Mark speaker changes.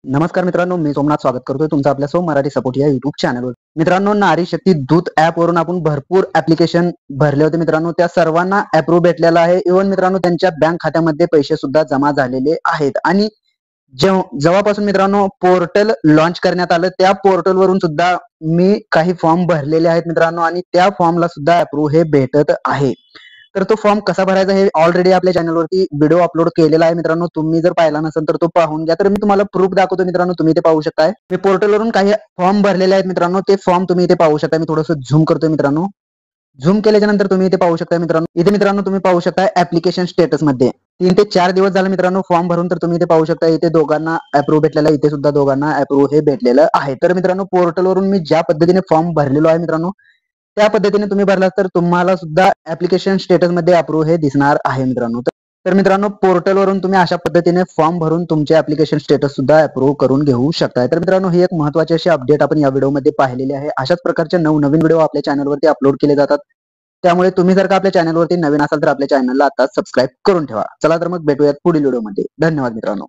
Speaker 1: नमस्कार मित्रांनो, मी सोमनाथ स्वागत करतोय तुमचं आपल्या सोम मराठी सपोर्ट या युट्यूब चॅनलवर. मित्रांनो, नारी शक्ती दूत ऍप वरून आपण भरपूर ऍप्लिकेशन भरले होते मित्रांनो. त्या सर्वांना अप्रूव्ह भेटलेला आहे. इव्हन मित्रांनो त्यांच्या बँक खात्यामध्ये पैसे सुद्धा जमा झालेले आहेत. आणि जेव्हापासून मित्रांनो पोर्टल लॉन्च करण्यात आलं, त्या पोर्टल वरून सुद्धा मी काही फॉर्म भरलेले आहेत मित्रांनो, आणि त्या फॉर्मला सुद्धा अप्रूव्ह हे भेटत आहे. तर तो फॉर्म कसा भरायचा हे ऑलरेडी आपल्या चॅनलवरती व्हिडिओ अपलोड केलेला आहे मित्रांनो. तुम्ही जर पाहिला नसेल तर तो पाहून घ्या. तर मी तुम्हाला प्रूफ दाखवतो मित्रांनो, तुम्ही ते पाहू शकताय. मी पोर्टलवरून काही फॉर्म भरलेले आहेत मित्रांनो, ते फॉर्म तुम्ही इथे पाहू शकता. मी थोडंसं झूम करतोय मित्रांनो. झूम केल्याच्या नंतर तुम्ही इथे पाहू शकता मित्रांनो. इथे मित्रांनो तुम्ही पाहू शकता ऍप्लिकेशन स्टेटस मध्ये 3 ते 4 दिवस झाले मित्रांनो फॉर्म भरून. तर तुम्ही इथे पाहू शकता, इथे दोघांना अप्रूव्ह भेटलेला आहे, इथे सुद्धा दोघांना अप्रूव्ह हे भेटलेलं आहे. तर मित्रांनो पोर्टलवरून मी ज्या पद्धतीने फॉर्म भरलेलो आहे मित्रांनो, त्या पद्धतीने तुम्ही भरला तर तुम्हाला सुद्धा ऍप्लिकेशन स्टेटस मध्ये अप्रूव्ह हे दिसणार आहे मित्रांनो. तर मित्रांनो पोर्टलवरून तुम्ही अशा पद्धतीने फॉर्म भरून तुमचे ऍप्लिकेशन स्टेटस सुद्धा अप्रूव्ह करून घेऊ शकताय. तर मित्रांनो ही एक महत्त्वाची अशी अपडेट आपण या व्हिडिओमध्ये पाहिलेली आहे. अशाच प्रकारचे नवनवीन व्हिडिओ आपल्या चॅनलवरती अपलोड केले जातात. त्यामुळे तुम्ही जर का आपल्या चॅनलवरती नवीन असाल तर आपल्या चॅनलला आता सबस्क्राईब करून ठेवा. चला तर मग भेटूयात पुढील व्हिडिओमध्ये. धन्यवाद मित्रांनो.